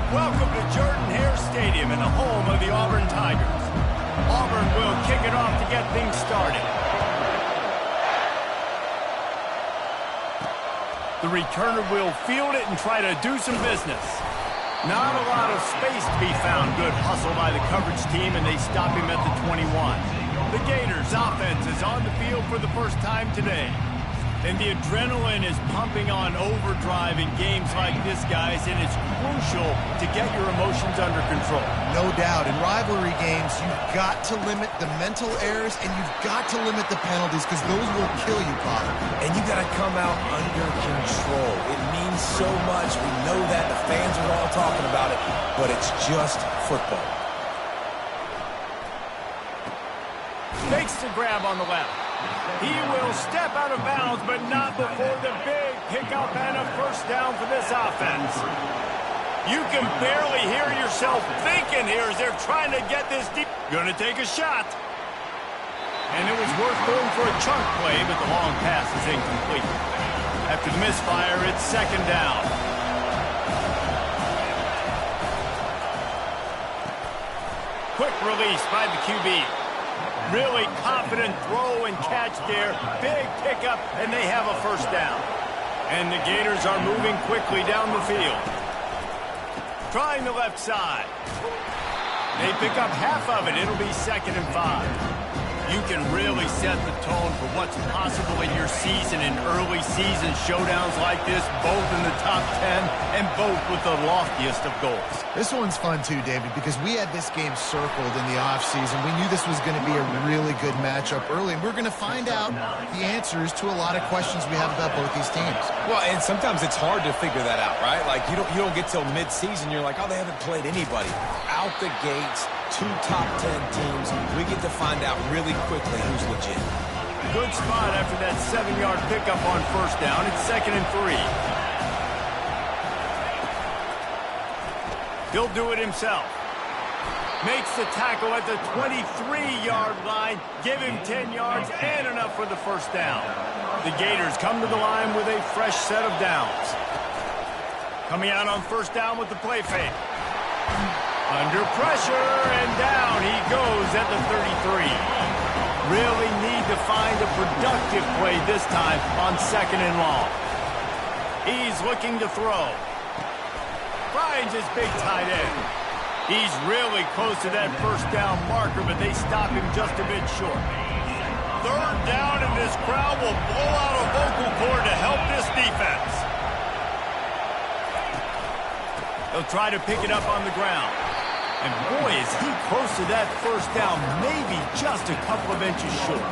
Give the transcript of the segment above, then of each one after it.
Welcome to Jordan-Hare Stadium and the home of the Auburn Tigers. Auburn will kick it off to get things started. The returner will field it and try to do some business. Not a lot of space to be found. Good hustle by the coverage team, and they stop him at the 21. The Gators' offense is on the field for the first time today. And the adrenaline is pumping on overdrive in games like this, guys, and it's crucial to get your emotions under control. No doubt. In rivalry games, you've got to limit the mental errors, and you've got to limit the penalties because those will kill you, Potter. And you got to come out under control. It means so much. We know that. The fans are all talking about it, but it's just football. Makes the grab on the left. He will step out of bounds, but not before the big pickup and a first down for this offense. You can barely hear yourself thinking here as they're trying to get this deep. Gonna take a shot. And it was worth going for a chunk play, but the long pass is incomplete. After the misfire, it's second down. Quick release by the QB. Really confident throw and catch there. Big pickup, and they have a first down. And the Gators are moving quickly down the field. Trying the left side. They pick up half of it. It'll be 2nd and 5. You can really set the tone for what's possible in your season in early season showdowns like this, both in the top 10 and both with the loftiest of goals. This one's fun too, David, because we had this game circled in the offseason. We knew this was going to be a really good matchup early, and we're going to find out the answers to a lot of questions we have about both these teams. Well, and sometimes it's hard to figure that out, right? Like, you don't get till mid-season, you're like, oh, they haven't played anybody. Out the gates, 2 top 10 teams, we get to find out really quickly who's legit. Good spot after that 7-yard pickup on first down. It's 2nd and 3. He'll do it himself. Makes the tackle at the 23-yard line. Give him 10 yards and enough for the first down. The Gators come to the line with a fresh set of downs. Coming out on first down with the play fake. Under pressure, and down he goes at the 33. Really need to find a productive play this time on 2nd and long. He's looking to throw. Finds his big tight end. He's really close to that first down marker, but they stop him just a bit short. 3rd down, and this crowd will blow out a vocal cord to help this defense. They'll try to pick it up on the ground. And boy, is he close to that first down, maybe just a couple of inches short.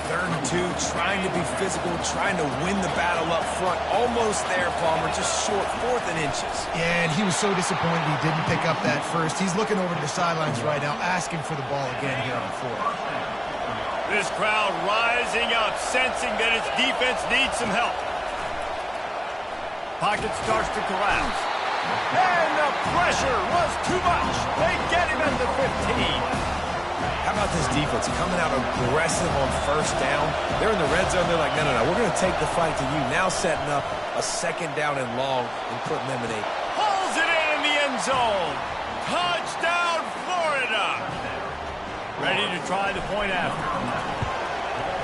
3rd and 2, trying to be physical, trying to win the battle up front. Almost there, Palmer, just short, 4th and inches. Yeah, and he was so disappointed he didn't pick up that first. He's looking over to the sidelines right now, asking for the ball again here on 4th. This crowd rising up, sensing that its defense needs some help. Pocket starts to collapse. And the pressure was too much. They get him at the 15. How about this defense coming out aggressive on first down? They're in the red zone. They're like, no, we're going to take the fight to you. Now setting up a 2nd down and long and putting them in a... Pulls it in the end zone. Touchdown, Florida. Ready to try the point after.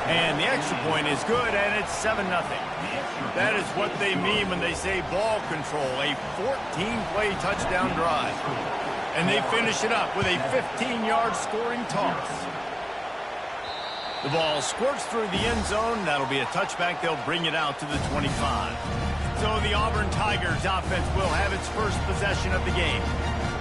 And the extra point is good, and it's 7-0. That is what they mean when they say ball control, a 14-play touchdown drive. And they finish it up with a 15-yard scoring toss. The ball squirts through the end zone. That'll be a touchback. They'll bring it out to the 25. So the Auburn Tigers offense will have its first possession of the game.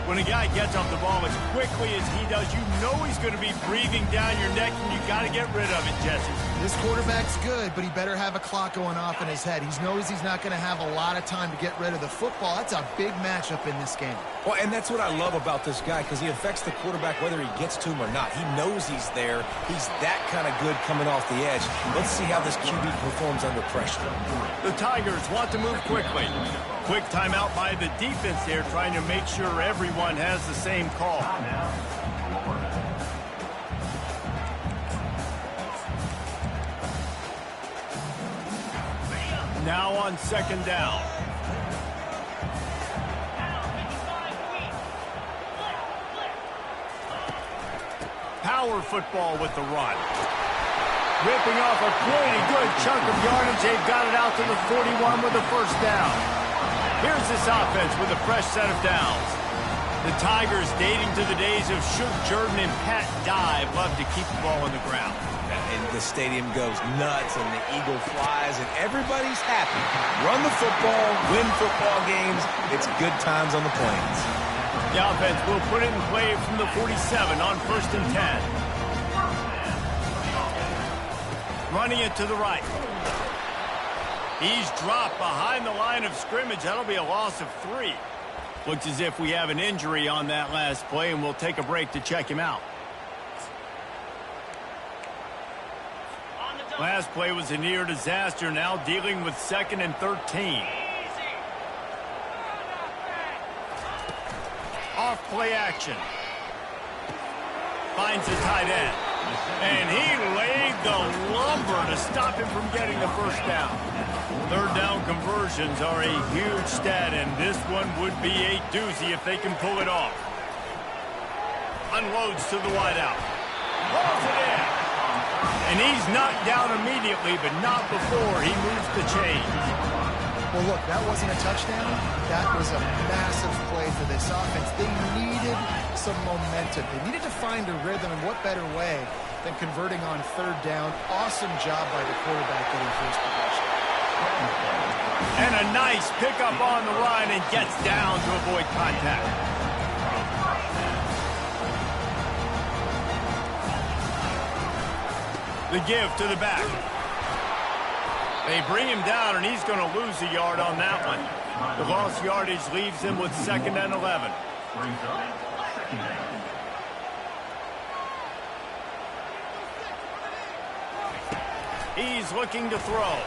When a guy gets off the ball as quickly as he does, you know he's going to be breathing down your neck, and you got to get rid of it, Jesse. This quarterback's good, but he better have a clock going off in his head. He knows he's not going to have a lot of time to get rid of the football. That's a big matchup in this game. Well, and that's what I love about this guy, because he affects the quarterback whether he gets to him or not. He knows he's there. He's that kind of good coming off the edge. Let's see how this QB performs under pressure. The Tigers want to move quickly. Quick timeout by the defense there, trying to make sure everyone has the same call. Now on 2nd down. power football with the run. Ripping off a pretty good chunk of yardage. They've got it out to the 41 with a first down. Here's this offense with a fresh set of downs. The Tigers, dating to the days of Shook Jordan and Pat Dye, love to keep the ball on the ground. And the stadium goes nuts, and the eagle flies, and everybody's happy. Run the football, win football games. It's good times on the Plains. The offense will put it in play from the 47 on 1st and 10. Running it to the right. He's dropped behind the line of scrimmage. That'll be a loss of 3. Looks as if we have an injury on that last play, and we'll take a break to check him out. Last play was a near disaster, now dealing with 2nd and 13. Off play action. Finds the tight end. And he laid the lumber to stop him from getting the first down. 3rd down conversions are a huge stat, and this one would be a doozy if they can pull it off. Unloads to the wideout. Pulls it in. And he's knocked down immediately, but not before he moves the chains. Well, look, that wasn't a touchdown. That was a massive play for this offense. They needed some momentum. They needed to find a rhythm, and what better way than converting on 3rd down. Awesome job by the quarterback getting first possession. And a nice pickup on the run, and gets down to avoid contact. The give to the back. They bring him down, and he's going to lose a yard on that one. The lost yardage leaves him with 2nd and 11. He's looking to throw.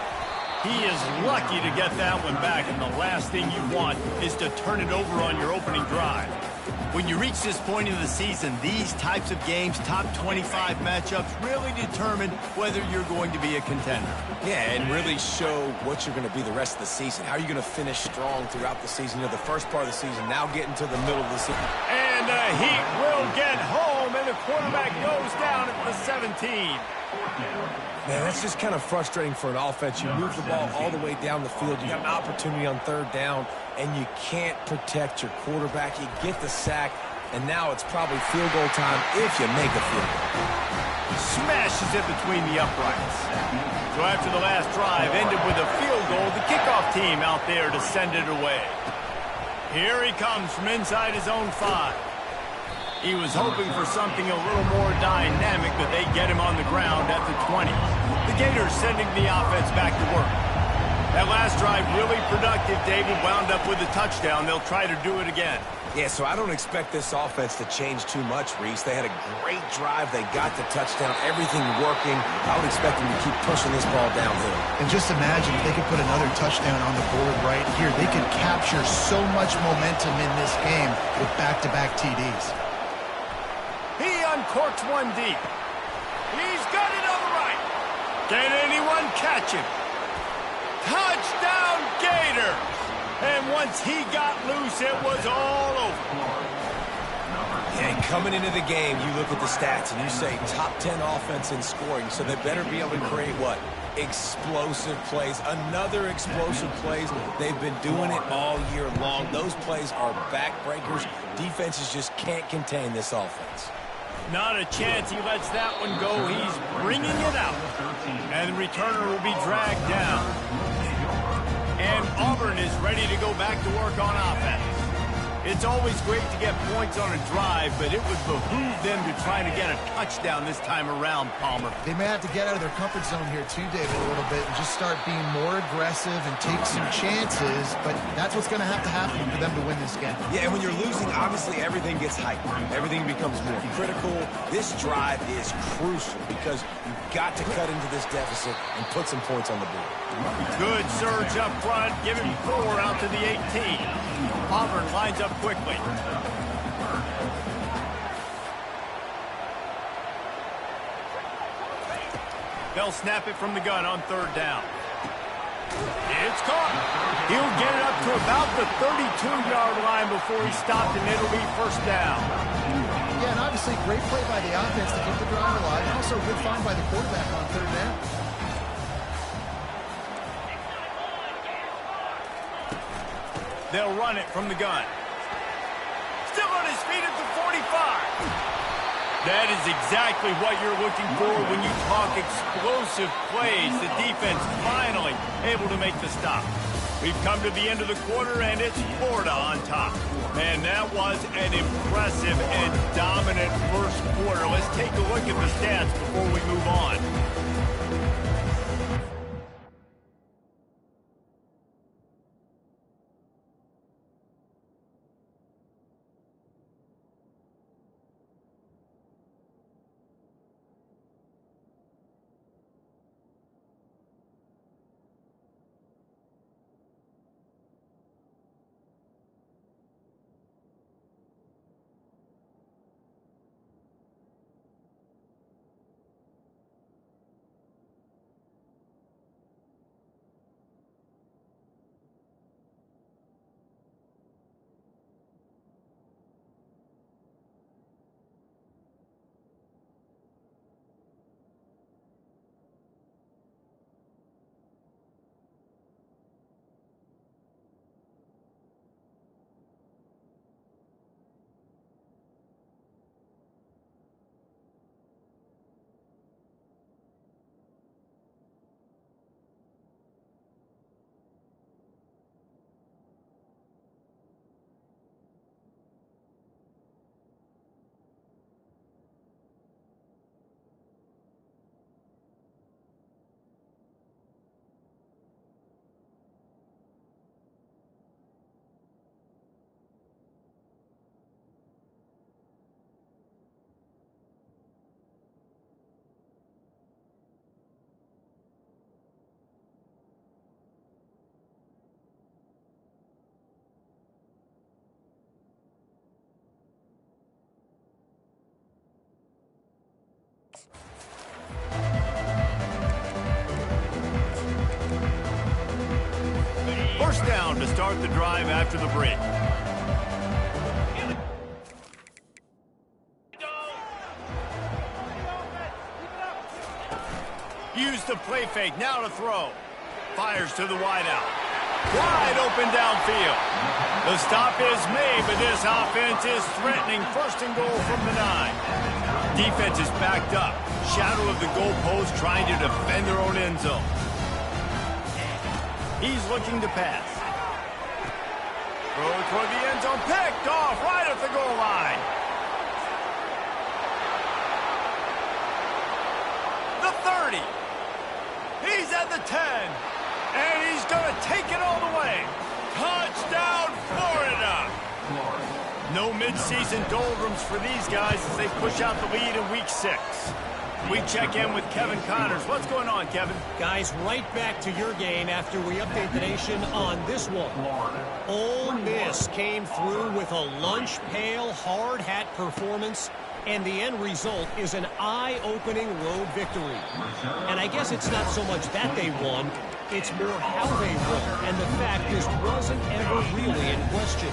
He is lucky to get that one back, and the last thing you want is to turn it over on your opening drive. When you reach this point in the season, these types of games, top 25 matchups, really determine whether you're going to be a contender. Yeah, and really show what you're going to be the rest of the season. How are you going to finish strong throughout the season? You know, the first part of the season, now getting to the middle of the season. And the Heat will get home, and the quarterback goes down at the 17. Man, that's just kind of frustrating for an offense. You move the ball all the way down the field. You got an opportunity on 3rd down, and you can't protect your quarterback. You get the sack, and now it's probably field goal time if you make a field goal. Smashes it between the uprights. So after the last drive ended with a field goal, the kickoff team out there to send it away. Here he comes from inside his own 5. He was hoping for something a little more dynamic, but they get him on the ground at the 20. The Gators sending the offense back to work. That last drive really productive. David wound up with a touchdown. They'll try to do it again. Yeah, so I don't expect this offense to change too much, Reese. They had a great drive. They got the touchdown. Everything working. I would expect them to keep pushing this ball downhill. And just imagine if they could put another touchdown on the board right here. They could capture so much momentum in this game with back-to-back TDs. He uncorks one deep. He's got it on the right. Can anyone catch him? Touchdown, Gators! And once he got loose, it was all over. And coming into the game, you look at the stats and you say top 10 offense in scoring, so they better be able to create what? Explosive plays. Another explosive plays. They've been doing it all year long. Those plays are backbreakers. Defenses just can't contain this offense. Not a chance he lets that one go. He's bringing it out. And the returner will be dragged down. And Auburn is ready to go back to work on offense. It's always great to get points on a drive, but it would behoove them to try to get a touchdown this time around, Palmer. They may have to get out of their comfort zone here too, David, a little bit and just start being more aggressive and take some chances, but that's what's going to happen for them to win this game. Yeah, and when you're losing, obviously everything gets heightened. Everything becomes more critical. This drive is crucial because you've got to cut into this deficit and put some points on the board. Good surge up front, giving 4 out to the 18. Auburn lines up quickly. They'll snap it from the gun on 3rd down. It's caught. He'll get it up to about the 32-yard line before he stopped, and it'll be first down. Yeah, and obviously great play by the offense to keep the drive alive, and also a good find by the quarterback on third down. They'll run it from the gun. Still on his feet at the 45. That is exactly what you're looking for when you talk explosive plays. The defense finally able to make the stop. We've come to the end of the quarter, and it's Florida on top. Man, that was an impressive and dominant first quarter. Let's take a look at the stats before we move on. First down to start the drive after the break. Use the play fake, now to throw. Fires to the wideout. Wide open downfield. The stop is made, but this offense is threatening first and goal from the 9. Defense is backed up. Shadow of the goalpost trying to defend their own end zone. He's looking to pass. Throw toward the end zone. Picked off right at the goal line. The 30. He's at the 10. And he's going to take it all the way. Touchdown, Florida. No midseason doldrums for these guys as they push out the lead in Week 6. We check in with Kevin Connors. What's going on, Kevin? Guys, right back to your game after we update the nation on this one. Ole Miss came through with a lunch pail hard hat performance, and the end result is an eye-opening road victory. And I guess it's not so much that they won, it's more how they won, and the fact this wasn't ever really in question.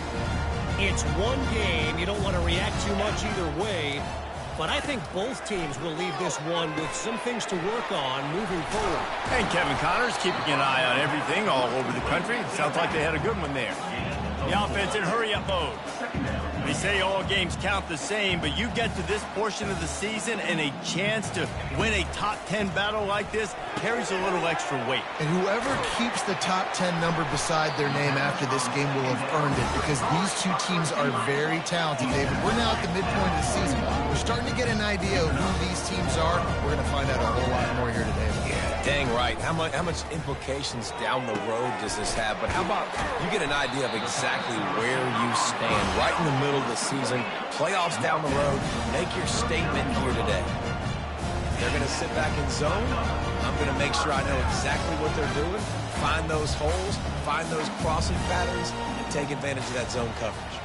It's one game. You don't want to react too much either way. But I think both teams will leave this one with some things to work on moving forward. And Kevin Connors keeping an eye on everything all over the country. Sounds like they had a good one there. The offense in hurry-up mode. They say all games count the same, but you get to this portion of the season and a chance to win a top 10 battle like this carries a little extra weight. And whoever keeps the top 10 number beside their name after this game will have earned it, because these two teams are very talented, David. We're now at the midpoint of the season. We're starting to get an idea of who these teams are. We're going to find out a whole lot more here today. Yeah, dang right. How much implications down the road does this have? But how about you get an idea of exactly where you stand right in the middle of the season, playoffs down the road, make your statement here today. They're going to sit back in zone. I'm going to make sure I know exactly what they're doing, find those holes, find those crossing patterns, and take advantage of that zone coverage.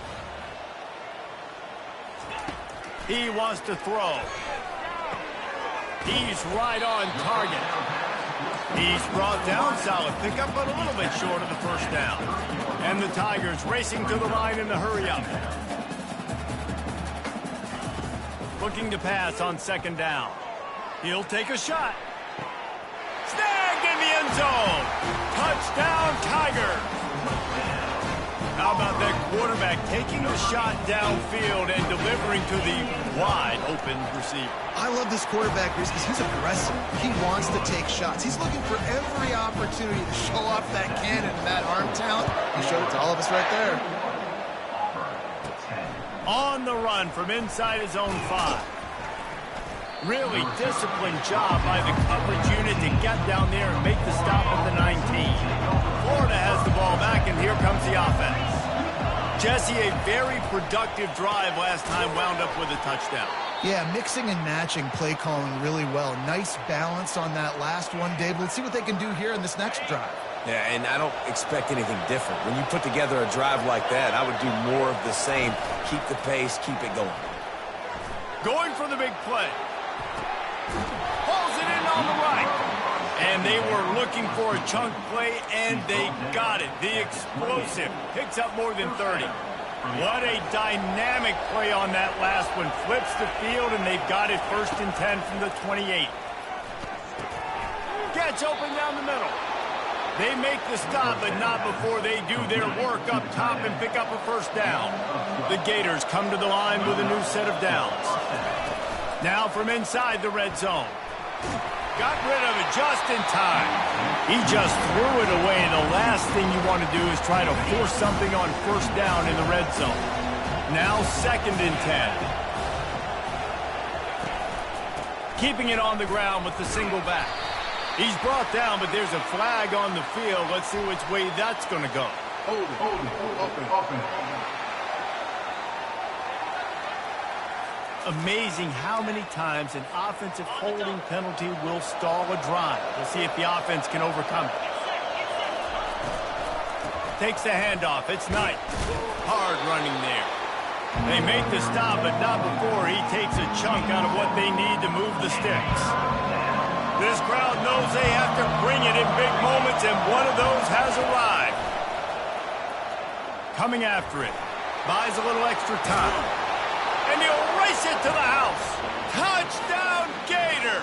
He wants to throw. He's right on target. He's brought down. Solid pickup, but a little bit short of the first down. And the Tigers racing to the line in the hurry-up. Looking to pass on second down. He'll take a shot. Snagged in the end zone. Touchdown, Tigers. How about that quarterback taking the shot downfield and delivering to the wide-open receiver? I love this quarterback because he's aggressive. He wants to take shots. He's looking for every opportunity to show off that cannon and that arm talent. He showed it to all of us right there. On the run from inside his own 5. Really disciplined job by the coverage unit to get down there and make the stop at the 19. Florida has the ball back, and here comes the offense. Jesse, a very productive drive last time, wound up with a touchdown. Yeah, mixing and matching play calling really well. Nice balance on that last one, Dave. Let's see what they can do here in this next drive. Yeah, and I don't expect anything different. When you put together a drive like that, I would do more of the same. Keep the pace, keep it going. Going for the big play. Pulls it in on the right. And they were looking for a chunk play, and they got it. The explosive picks up more than 30. What a dynamic play on that last one. Flips the field, and they've got it 1st and 10 from the 28. Gets open down the middle. They make the stop, but not before they do their work up top and pick up a first down. The Gators come to the line with a new set of downs. Now from inside the red zone. Got rid of it just in time. He just threw it away. The last thing you want to do is try to force something on first down in the red zone. Now 2nd and 10. Keeping it on the ground with the single back. He's brought down, but there's a flag on the field. Let's see which way that's going to go. Open. Amazing how many times an offensive holding penalty will stall a drive. We'll see if the offense can overcome it. Takes the handoff. It's Knight. Hard running there. They make the stop, but not before he takes a chunk out of what they need to move the sticks. This crowd knows they have to bring it in big moments, and one of those has arrived. Coming after it. Buys a little extra time. And he'll race it to the house. Touchdown, Gator!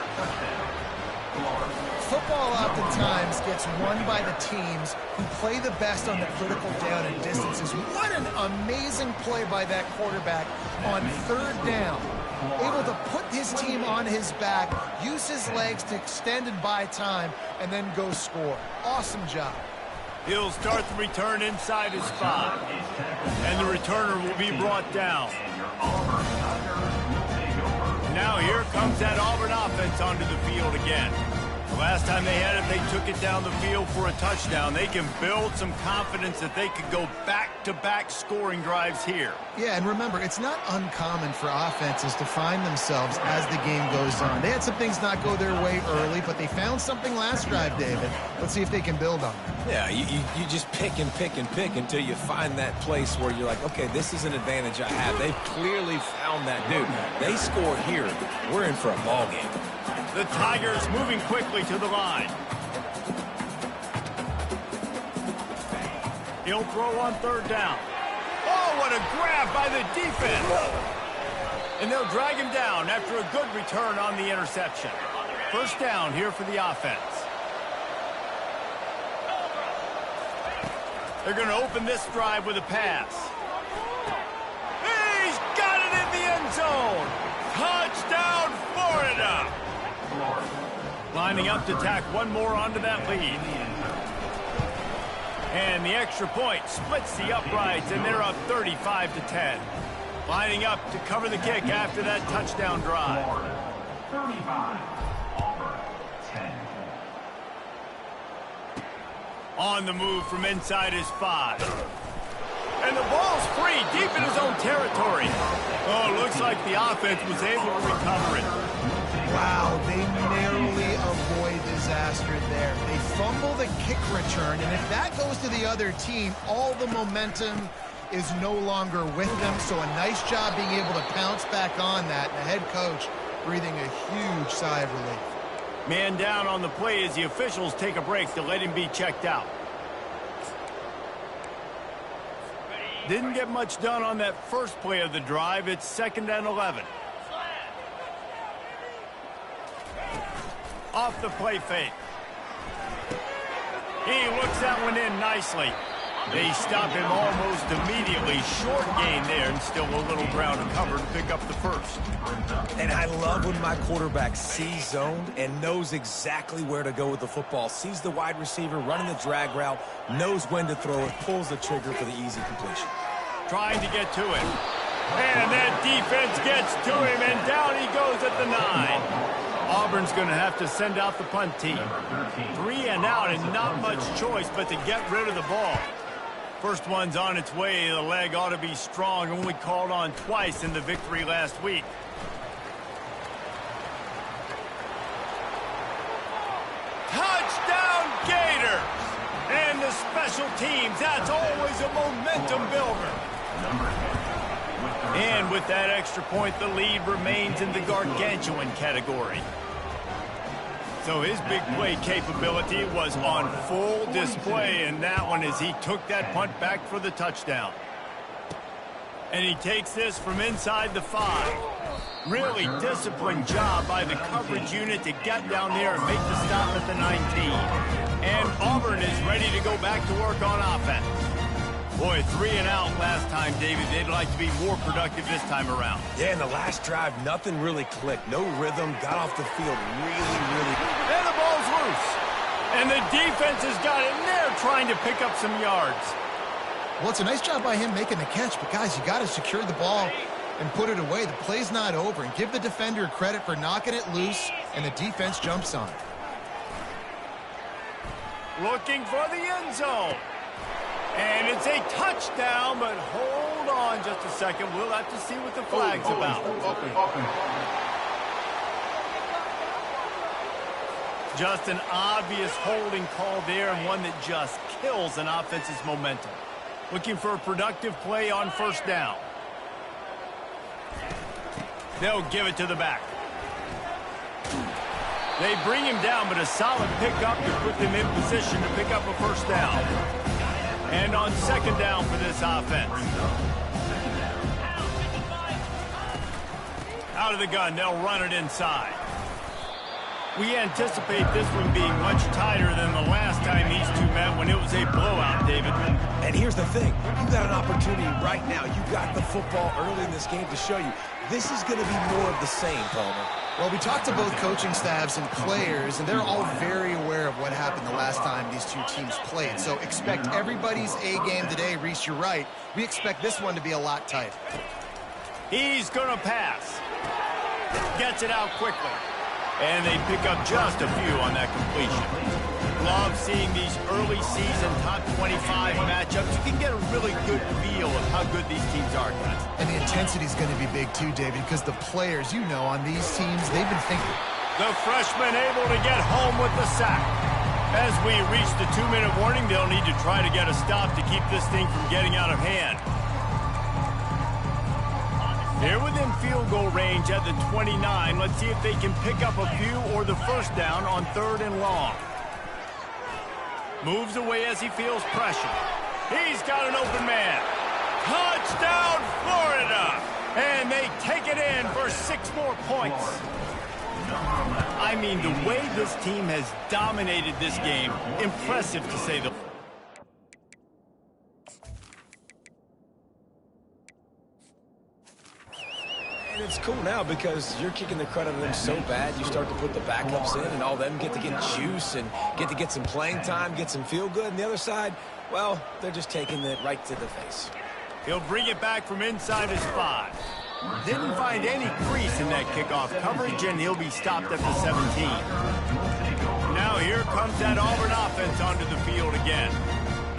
Football oftentimes gets won by the teams who play the best on the critical down and distances. What an amazing play by that quarterback on 3rd down. Able to put his team on his back, use his legs to extend and buy time, and then go score. Awesome job. He'll start the return inside his 5. And the returner will be brought down. Now here comes that Auburn offense onto the field again. The last time they had it, they took it down the field for a touchdown. They can build some confidence that they could go back-to-back scoring drives here. Yeah, and remember, it's not uncommon for offenses to find themselves as the game goes on. They had some things not go their way early, but they found something last drive, David. Let's see if they can build on it. Yeah, you just pick and pick and pick until you find that place where you're like, okay, this is an advantage I have. They've clearly found that, dude. They score here. We're in for a ball game. The Tigers moving quickly to the line. He'll throw on 3rd down. Oh, what a grab by the defense. And they'll drag him down after a good return on the interception. First down here for the offense. They're going to open this drive with a pass. He's got it in the end zone. Touchdown, Florida. Lining up to tack one more onto that lead. And the extra point splits the uprights, and they're up 35-10. Lining up to cover the kick after that touchdown drive. 35, Auburn, 10. On the move from inside his 5. And the ball's free, deep in his own territory. Oh, looks like the offense was able to recover it. Wow, they narrowly avoid disaster there. They fumble the kick return, and if that goes to the other team, all the momentum is no longer with them. So a nice job being able to pounce back on that. And the head coach breathing a huge sigh of relief. Man down on the play as the officials take a break to let him be checked out. Didn't get much done on that first play of the drive. It's 2nd and 11. Off the play fake. He looks that one in nicely. They stop him almost immediately. Short gain there, and still a little ground to cover to pick up the first. And I love when my quarterback sees zoned and knows exactly where to go with the football. Sees the wide receiver running the drag route, knows when to throw it, pulls the trigger for the easy completion. Trying to get to him. And that defense gets to him, and down he goes at the 9. Auburn's going to have to send out the punt team. 3 and out, and not much choice but to get rid of the ball. First one's on its way. The leg ought to be strong. Only called on twice in the victory last week. Touchdown, Gators! And the special teams, that's always a momentum builder. And with that extra point, the lead remains in the gargantuan category. So his big play capability was on full display in that one as he took that punt back for the touchdown. And he takes this from inside the 5. Really disciplined job by the coverage unit to get down there and make the stop at the 19. And Auburn is ready to go back to work on offense. Boy, 3 and out last time, David. They'd like to be more productive this time around. Yeah, in the last drive, nothing really clicked. No rhythm, got off the field really. And the ball's loose. And the defense has got it in there trying to pick up some yards. Well, it's a nice job by him making the catch, but guys, you got to secure the ball and put it away. The play's not over, and give the defender credit for knocking it loose, and the defense jumps on it. Looking for the end zone. And it's a touchdown, but hold on just a second. We'll have to see what the flag's about. Just an obvious holding call there, and one that just kills an offense's momentum. Looking for a productive play on first down. They'll give it to the back. They bring him down, but a solid pickup to put them in position to pick up a first down. And on second down for this offense. Out of the gun, they'll run it inside. We anticipate this one being much tighter than the last time these two met when it was a blowout, David. And here's the thing. You got an opportunity right now. You got the football early in this game to show you. This is going to be more of the same, Palmer. Well, we talked to both coaching staffs and players, and they're all very aware of what happened the last time these two teams played. So expect everybody's A game today. Reese, you're right. We expect this one to be a lot tighter. He's going to pass. Gets it out quickly. And they pick up just a few on that completion. Love seeing these early season top 25 matchups. You can get a really good feel of how good these teams are, guys. And the intensity is going to be big too, David, because the players, you know, on these teams, they've been thinking. The freshman able to get home with the sack. As we reach the 2-minute warning, they'll need to try to get a stop to keep this thing from getting out of hand. They're within field goal range at the 29. Let's see if they can pick up a few or the first down on 3rd and long. Moves away as he feels pressure. He's got an open man. Touchdown, Florida! And they take it in for 6 more points. I mean, the way this team has dominated this game, impressive to say the least. It's cool now because you're kicking the credit of them so bad. You start to put the backups in, and all them get to get juice and get to get some playing time, get some feel good. And the other side, well, they're just taking it right to the face. He'll bring it back from inside his 5. Didn't find any crease in that kickoff coverage, and he'll be stopped at the 17. Now here comes that Auburn offense onto the field again.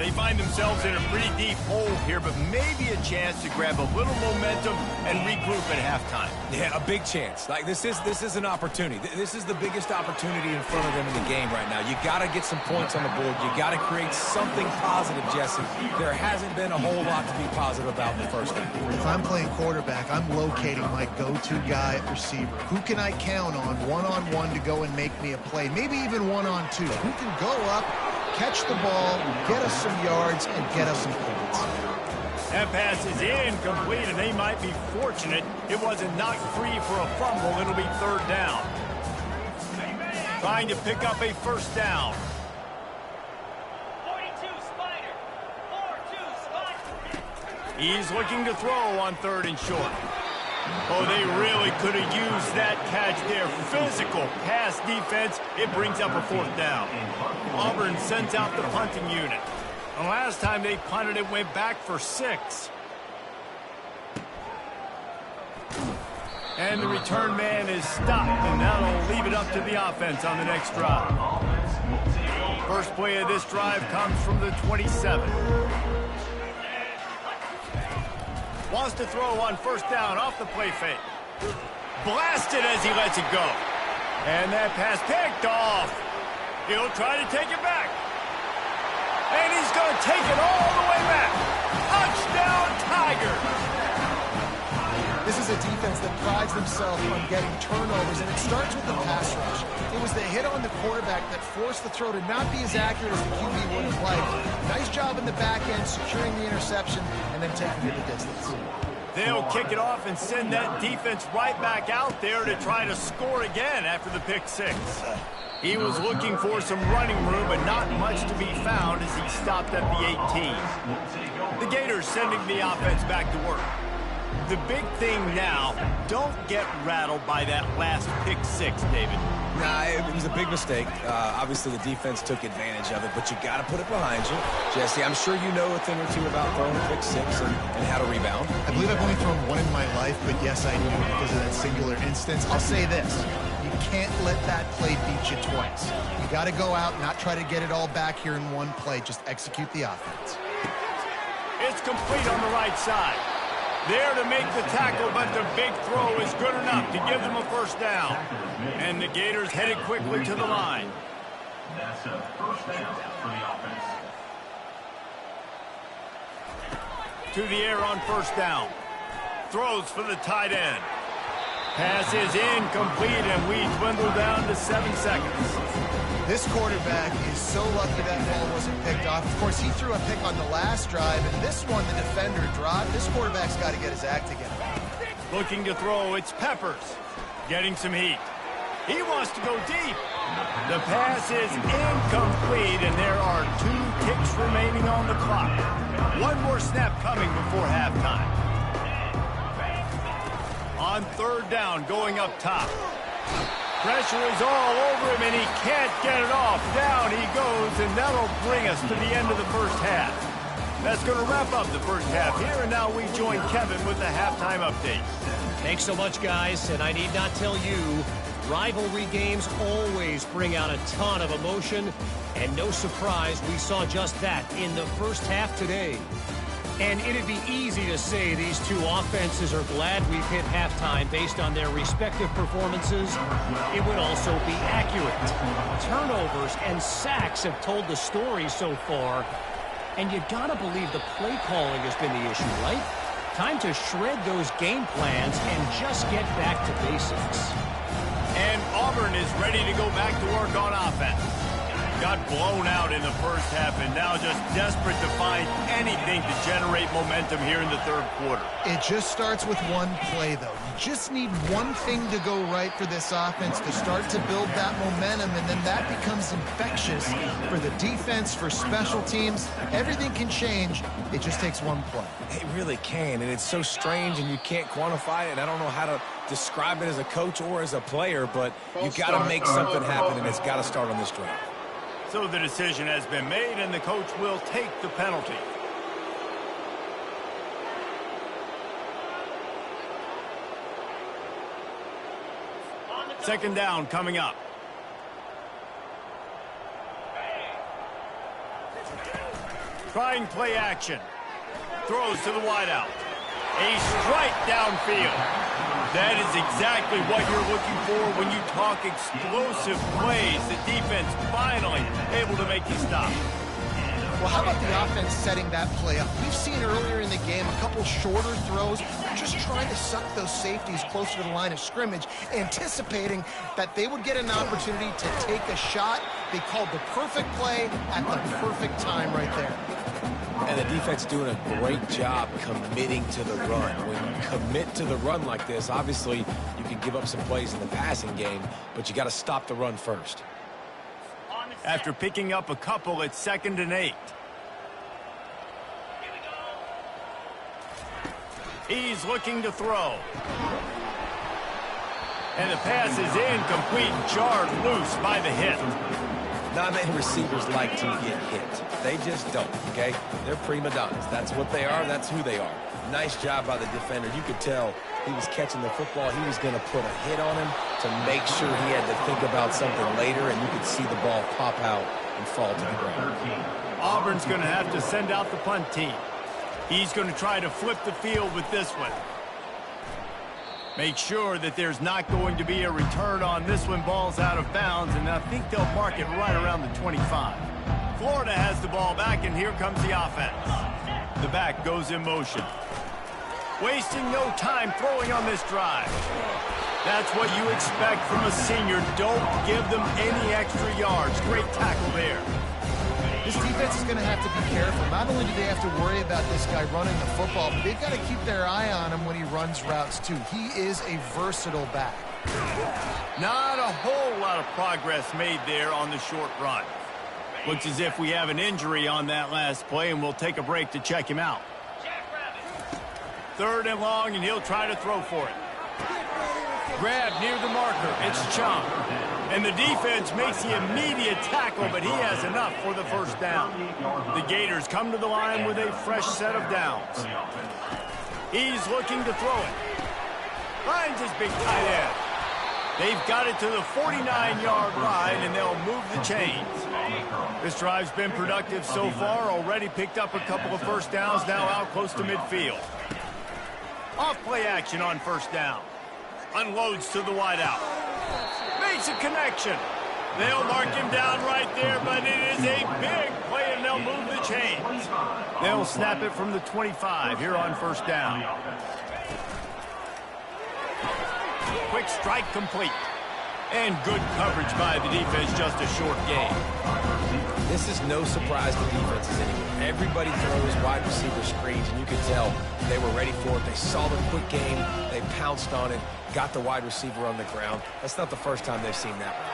They find themselves in a pretty deep hole here, but maybe a chance to grab a little momentum and regroup at halftime. Yeah, a big chance. Like this is an opportunity. This is the biggest opportunity in front of them in the game right now. You got to get some points on the board. You got to create something positive, Jesse. There hasn't been a whole lot to be positive about in the first half. If I'm playing quarterback, I'm locating my go-to guy at receiver. Who can I count on one-on-one to go and make me a play? Maybe even one-on-two. Who can go up, catch the ball, get us some yards, and get us some points? That pass is incomplete, and they might be fortunate it wasn't knocked free for a fumble. It'll be third down. Trying to pick up a first down. 42 Spider. 4-2 Spider. He's looking to throw on third and short. Oh, they really could have used that catch there. Physical pass defense. It brings up a fourth down. Auburn sends out the punting unit. The last time they punted, it went back for 6. And the return man is stopped, and that'll leave it up to the offense on the next drive. First play of this drive comes from the 27. Wants to throw on first down off the play fake. Blasted as he lets it go. And that pass picked off. He'll try to take it back. And he's going to take it all the way back. Touchdown, Tigers. This is a defense that prides themselves on getting turnovers, and it starts with the pass rush. It was the hit on the quarterback that forced the throw to not be as accurate as the QB would have liked. Nice job in the back end, securing the interception, and then taking it the distance. They'll kick it off and send that defense right back out there to try to score again after the pick 6. He was looking for some running room, but not much to be found as he stopped at the 18. The Gators sending the offense back to work. The big thing now, don't get rattled by that last pick 6, David. Nah, it was a big mistake. Obviously, the defense took advantage of it, but you got to put it behind you. Jesse, I'm sure you know a thing or two about throwing a pick 6 and how to rebound. I believe I've only thrown one in my life, but yes, I knew because of that singular instance. I'll say this. You can't let that play beat you twice. You got to go out, not try to get it all back here in one play. Just execute the offense. It's complete on the right side. There to make the tackle, but the big throw is good enough to give them a first down. And the Gators headed quickly to the line. That's a first down for the offense. To the air on first down. Throws for the tight end. Pass is incomplete, and we dwindle down to 7 seconds. This quarterback is so lucky that ball wasn't picked off. Of course, he threw a pick on the last drive, and this one the defender dropped. This quarterback's got to get his act together. Looking to throw, it's Peppers. Getting some heat. He wants to go deep. The pass is incomplete, and there are 2 ticks remaining on the clock. One more snap coming before halftime. On third down, going up top. Pressure is all over him, and he can't get it off. Down he goes, and that'll bring us to the end of the first half. That's going to wrap up the first half here, and now we join Kevin with the halftime update. Thanks so much, guys, and I need not tell you, rivalry games always bring out a ton of emotion, and no surprise we saw just that in the first half today. And it'd be easy to say these two offenses are glad we've hit halftime based on their respective performances. It would also be accurate. Turnovers and sacks have told the story so far. And you gotta believe the play calling has been the issue, right? Time to shred those game plans and just get back to basics. And Auburn is ready to go back to work on offense. Got blown out in the first half and now just desperate to find anything to generate momentum here in the third quarter. It just starts with one play, though. You just need one thing to go right for this offense to start to build that momentum, and then that becomes infectious for the defense, for special teams. Everything can change. It just takes one play. It really can, and it's so strange, and you can't quantify it, and I don't know how to describe it as a coach or as a player, but you got to make something happen, and it's got to start on this drive. So the decision has been made, and the coach will take the penalty. Second down coming up. Trying play action. Throws to the wideout. A strike downfield. That is exactly what you're looking for when you talk explosive plays. The defense finally able to make you stop. Well, how about the offense setting that play up? We've seen earlier in the game a couple shorter throws, just trying to suck those safeties closer to the line of scrimmage, anticipating that they would get an opportunity to take a shot. They called the perfect play at the perfect time right there. And the defense doing a great job committing to the run. When you commit to the run like this, obviously you can give up some plays in the passing game, but you got to stop the run first. After picking up a couple, it's 2nd and 8. He's looking to throw. And the pass is incomplete, jarred loose by the hit. Not many receivers like to get hit. They just don't, okay? They're prima donnas. That's what they are. That's who they are. Nice job by the defender. You could tell he was catching the football. He was going to put a hit on him to make sure he had to think about something later, and you could see the ball pop out and fall to the ground. Auburn's going to have to send out the punt team. He's going to try to flip the field with this one. Make sure that there's not going to be a return on this one. Ball's out of bounds, and I think they'll mark it right around the 25. Florida has the ball back, and here comes the offense. The back goes in motion. Wasting no time throwing on this drive. That's what you expect from a senior. Don't give them any extra yards. Great tackle there. This defense is going to have to be careful. Not only do they have to worry about this guy running the football, but they've got to keep their eye on him when he runs routes too. He is a versatile back. Not a whole lot of progress made there on the short run. Looks as if we have an injury on that last play, and we'll take a break to check him out. 3rd and long, and he'll try to throw for it. Grab near the marker. It's Chung. And the defense makes the immediate tackle, but he has enough for the first down. The Gators come to the line with a fresh set of downs. He's looking to throw it. Finds his big tight end. They've got it to the 49-yard line, and they'll move the chains. This drive's been productive so far. Already picked up a couple of first downs, now out close to midfield. Off play action on first down. Unloads to the wideout. Makes a connection. They'll mark him down right there, but it is a big play, and they'll move the chains. They'll snap it from the 25 here on first down. Quick strike complete. And good coverage by the defense, just a short gain. This is no surprise to defenses anymore. Everybody throws wide receiver screens, and you can tell they were ready for it. They saw the quick game. They pounced on it, got the wide receiver on the ground. That's not the first time they've seen that one.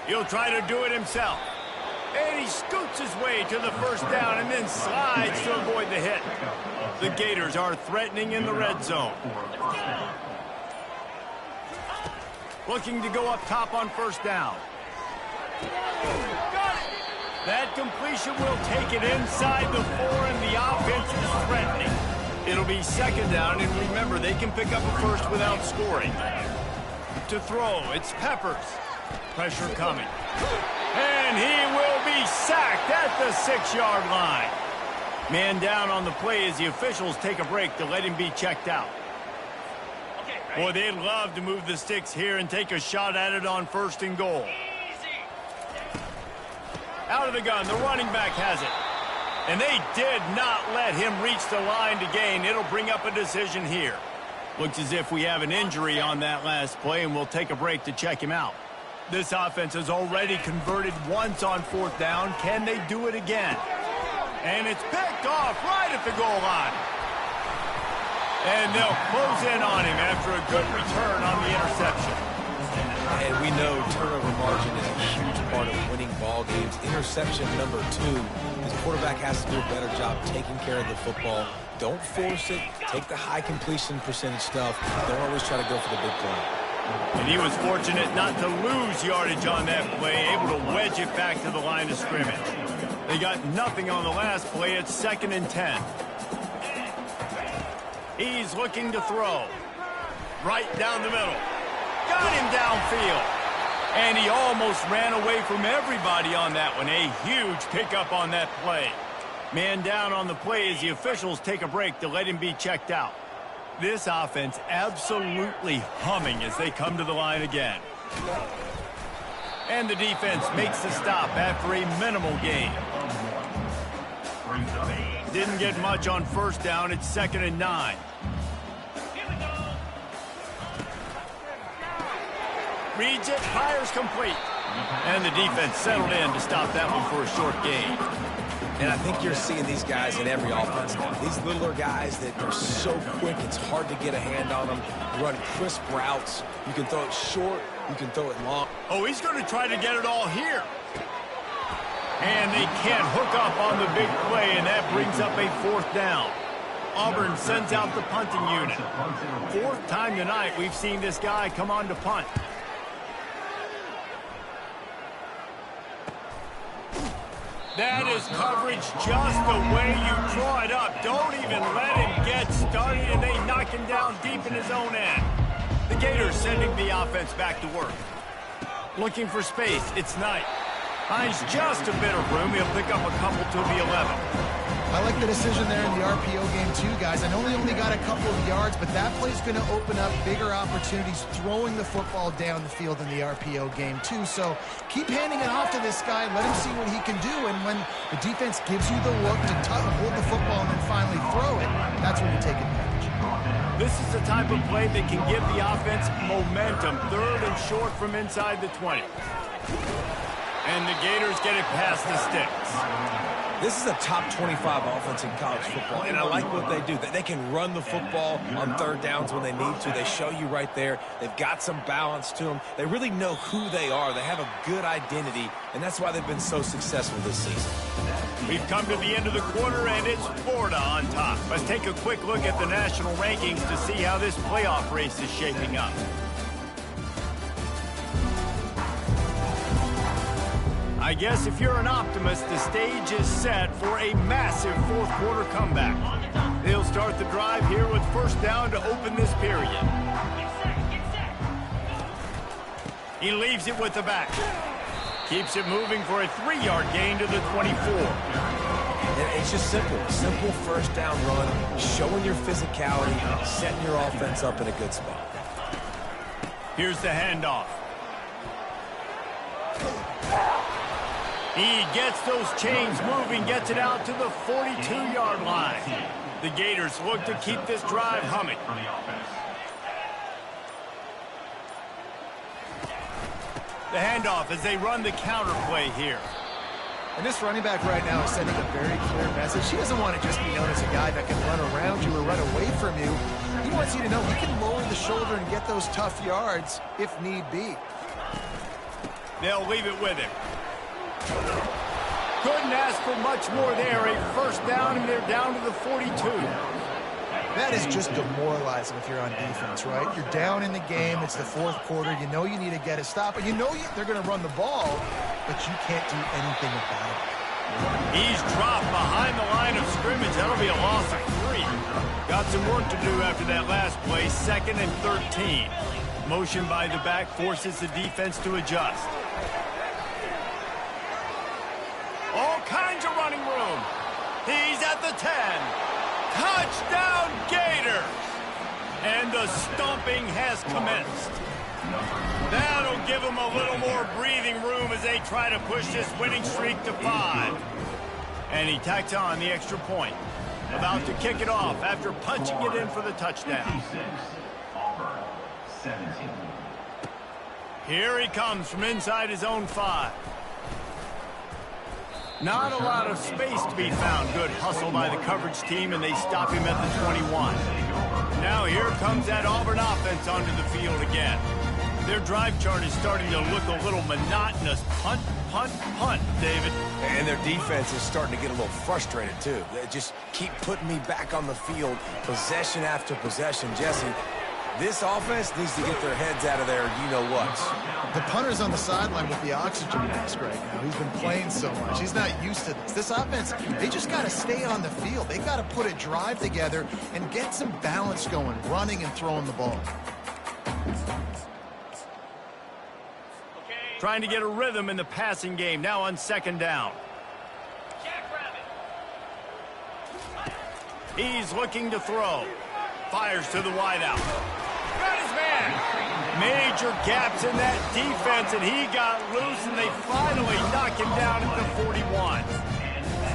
He'll try to do it himself. And he scoots his way to the first down and then slides to avoid the hit. The Gators are threatening in the red zone. Looking to go up top on first down. That completion will take it inside the 4, and the offense is threatening. It'll be 2nd down, and remember, they can pick up a first without scoring. To throw, it's Peppers. Pressure coming. And he will be sacked at the 6-yard line. Man down on the play as the officials take a break to let him be checked out. Boy, they'd love to move the sticks here and take a shot at it on 1st and goal. Out of the gun, the running back has it. And they did not let him reach the line to gain. It'll bring up a decision here. Looks as if we have an injury on that last play, and we'll take a break to check him out. This offense has already converted once on 4th down. Can they do it again? And it's picked off right at the goal line. And they'll close in on him after a good return on the interception. And we know turnover margin is a huge part of winning ball games. Interception number 2. This quarterback has to do a better job taking care of the football. Don't force it. Take the high completion percentage stuff. Don't always try to go for the big play. And he was fortunate not to lose yardage on that play, able to wedge it back to the line of scrimmage. They got nothing on the last play. It's 2nd and 10. He's looking to throw. Right down the middle. Got him downfield. And he almost ran away from everybody on that one. A huge pickup on that play. Man down on the play as the officials take a break to let him be checked out. This offense absolutely humming as they come to the line again. And the defense makes the stop after a minimal gain. Didn't get much on first down. It's 2nd and 9. Reads it, fires complete. And the defense settled in to stop that one for a short gain. And I think you're seeing these guys in every offense now. These littler guys that are so quick, it's hard to get a hand on them. Run crisp routes. You can throw it short. You can throw it long. Oh, he's going to try to get it all here. And they can't hook up on the big play, and that brings up a 4th down. Auburn sends out the punting unit. 4th time tonight we've seen this guy come on to punt. That is coverage just the way you draw it up. Don't even let him get started, and they knock him down deep in his own end. The Gators sending the offense back to work. Looking for space. It's Knight. Finds just a bit of room. He'll pick up a couple to the 11. I like the decision there in the RPO game too, guys. I know they only got a couple of yards, but that play's going to open up bigger opportunities throwing the football down the field in the RPO game too. So keep handing it off to this guy. Let him see what he can do. And when the defense gives you the look to hold the football and then finally throw it, that's when you take advantage. This is the type of play that can give the offense momentum. 3rd and short from inside the 20. And the Gators get it past the sticks. This is a top 25 offense in college football, and I like what they do. They can run the football on 3rd downs when they need to. They show you right there. They've got some balance to them. They really know who they are. They have a good identity, and that's why they've been so successful this season. We've come to the end of the quarter, and it's Florida on top. Let's take a quick look at the national rankings to see how this playoff race is shaping up. I guess if you're an optimist, the stage is set for a massive 4th quarter comeback. They'll start the drive here with 1st down to open this period. He leaves it with the back. Keeps it moving for a 3-yard gain to the 24. It's just simple. Simple 1st down run, showing your physicality, setting your offense up in a good spot. Here's the handoff. He gets those chains moving, gets it out to the 42-yard line. The Gators look to keep this drive humming. The handoff as they run the counter play here. And this running back right now is sending a very clear message. He doesn't want to just be known as a guy that can run around you or run away from you. He wants you to know he can lower the shoulder and get those tough yards if need be. They'll leave it with him. Couldn't ask for much more there. A 1st down, and they're down to the 42. That is just demoralizing if you're on defense, right? You're down in the game. It's the 4th quarter. You know you need to get a stop. And you know they're going to run the ball, but you can't do anything about it. He's dropped behind the line of scrimmage. That'll be a loss of 3. Got some work to do after that last play. 2nd and 13. Motion by the back forces the defense to adjust. All kinds of running room. He's at the 10. Touchdown, Gators! And the stomping has commenced. That'll give them a little more breathing room as they try to push this winning streak to 5. And he tacks on the extra point. About to kick it off after punching it in for the touchdown. Auburn, 17. Here he comes from inside his own 5. Not a lot of space to be found. Good hustle by the coverage team, and they stop him at the 21. Now here comes that Auburn offense onto the field again. Their drive chart is starting to look a little monotonous. Punt, punt, punt, David. And their defense is starting to get a little frustrated, too. They just keep putting me back on the field, possession after possession. Jesse, this offense needs to get their heads out of there, you-know-what. The punter's on the sideline with the oxygen mask right now. He's been playing so much. He's not used to this. This offense, they just got to stay on the field. They got to put a drive together and get some balance going, running and throwing the ball. Okay, Trying to get a rhythm in the passing game. Now on second down. Jackrabbit. He's looking to throw. Fires to the wideout. Got his man. Major gaps in that defense, and he got loose, and they finally knock him down at the 41.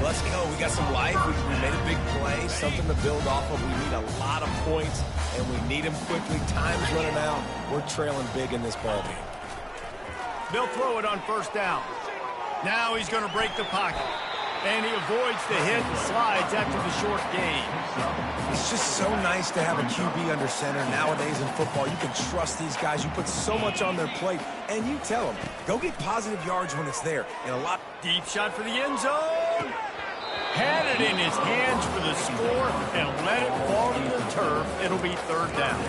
Let's go. We got some life. We made a big play, something to build off of. We need a lot of points, and we need them quickly. Time's running out. We're trailing big in this ballgame. They'll throw it on first down. Now he's going to break the pocket. And he avoids the hit and slides after the short gain. It's just so nice to have a QB under center. Nowadays in football, you can trust these guys. You put so much on their plate, and you tell them, go get positive yards when it's there. And a lot. Deep shot for the end zone. Had it in his hands for the score and let it fall to the turf. It'll be third down.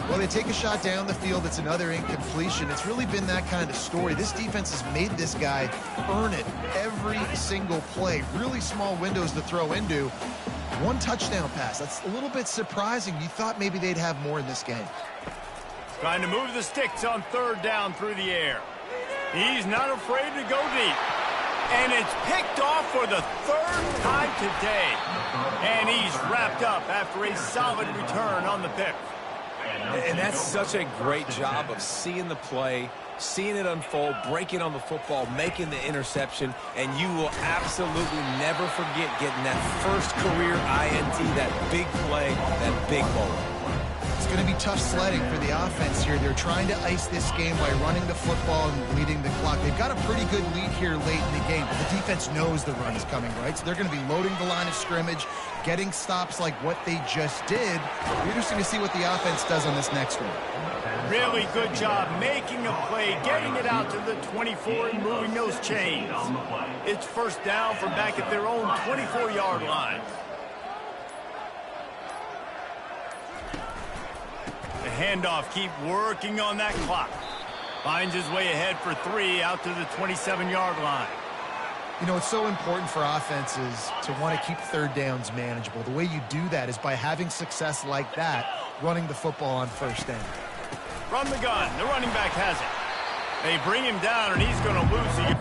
Well, they take a shot down the field. It's another incompletion. It's really been that kind of story. This defense has made this guy earn it every single play. Really small windows to throw into. One touchdown pass. That's a little bit surprising. You thought maybe they'd have more in this game. Trying to move the sticks on third down through the air. He's not afraid to go deep. And it's picked off for the third time today. And he's wrapped up after a solid return on the pick. And that's such a great job of seeing the play, seeing it unfold, breaking on the football, making the interception, and you will absolutely never forget getting that first career INT, that big play, that big moment. It's going to be tough sledding for the offense here. They're trying to ice this game by running the football and leading the clock. They've got a pretty good lead here late in the game. But the defense knows the run is coming, right? So they're going to be loading the line of scrimmage, getting stops like what they just did. It'll be interesting to see what the offense does on this next one. Really good job making a play, getting it out to the 24 and moving those chains. It's first down from back at their own 24-yard line. The handoff, keep working on that clock. Finds his way ahead for 3 out to the 27-yard line. You know, it's so important for offenses to want to keep third downs manageable. The way you do that is by having success like that, running the football on first down. From the gun, the running back has it. They bring him down, and he's going to lose it.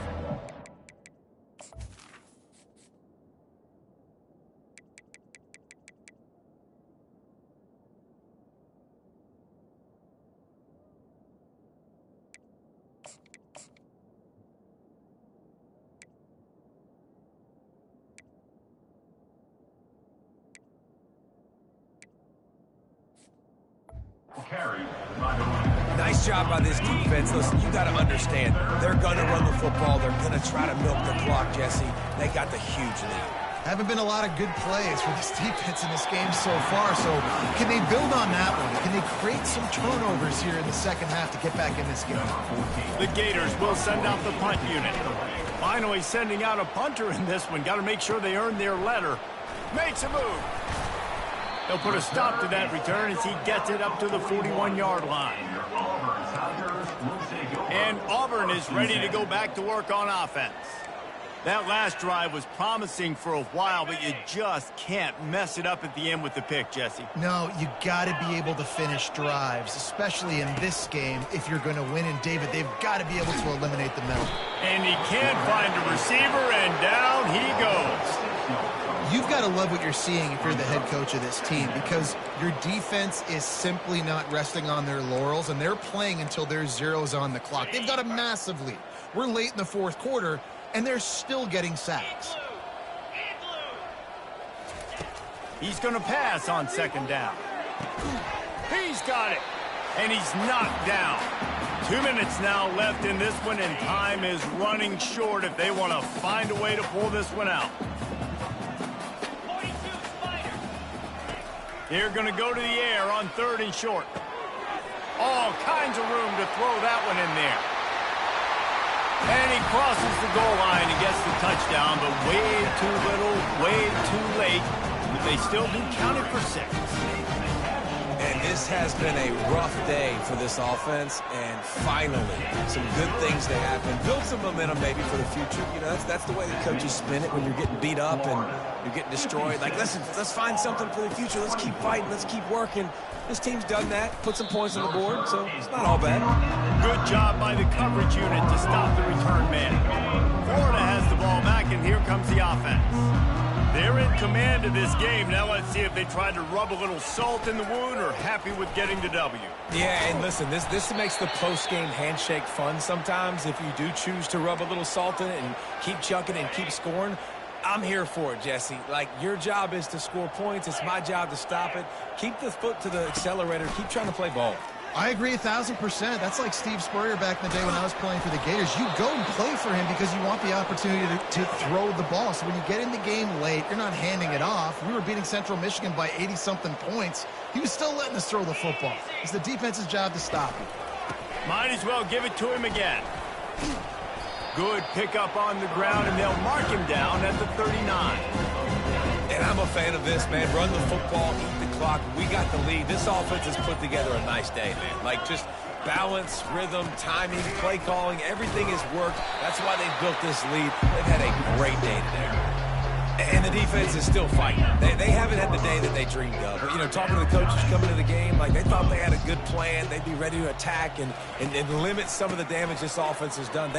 Nice job by this defense. Listen, you got to understand, they're going to run the football. They're going to try to milk the clock, Jesse. They got the huge lead. Haven't been a lot of good plays for this defense in this game so far, so can they build on that one? Can they create some turnovers here in the second half to get back in this game? The Gators will send out the punt unit. Finally sending out a punter in this one. Got to make sure they earn their letter. Makes a move. They'll put a stop to that return as he gets it up to the 41-yard line. And Auburn is ready to go back to work on offense. That last drive was promising for a while, but you just can't mess it up at the end with the pick, Jesse. No, you got to be able to finish drives, especially in this game. If you're going to win, and David, they've got to be able to eliminate the middle. And he can't find a receiver, and down he goes. You've got to love what you're seeing if you're the head coach of this team, because your defense is simply not resting on their laurels, and they're playing until there's zeros on the clock. They've got a massive lead. We're late in the fourth quarter, and they're still getting sacks. He's going to pass on second down. He's got it, and he's knocked down. 2 minutes now left in this one, and time is running short if they want to find a way to pull this one out. They're going to go to the air on third and short. All kinds of room to throw that one in there. And he crosses the goal line and gets the touchdown, but way too little, way too late. But they still do count it for 6. And This has been a rough day for this offense, and finally, some good things to happen. Build some momentum maybe for the future. You know, that's the way the coaches spin it when you're getting beat up and you're getting destroyed. Like, listen, let's find something for the future. Let's keep fighting. Let's keep working. This team's done that, put some points on the board, so it's not all bad. Good job by the coverage unit to stop the return man. Florida has the ball back, and here comes the offense. They're in command of this game. Now let's see if they tried to rub a little salt in the wound or happy with getting the W. Yeah, and listen, this makes the post-game handshake fun sometimes if you do choose to rub a little salt in it and keep chucking and keep scoring. I'm here for it, Jesse. Like, your job is to score points. It's my job to stop it. Keep the foot to the accelerator. Keep trying to play ball. I agree 1,000%. That's like Steve Spurrier back in the day when I was playing for the Gators. You go and play for him because you want the opportunity to throw the ball. So when you get in the game late, you're not handing it off. We were beating Central Michigan by 80-something points. He was still letting us throw the football. It's the defense's job to stop him. Might as well give it to him again. Good pickup on the ground, and they'll mark him down at the 39. And I'm a fan of this, man. Run the football, eat the clock. We got the lead. This offense has put together a nice day, man. Like, just balance, rhythm, timing, play calling, everything has worked. That's why they built this lead. They've had a great day today. And the defense is still fighting. They haven't had the day that they dreamed of. But, you know, talking to the coaches coming to the game, like, they thought they had a good plan. They'd be ready to attack and limit some of the damage this offense has done.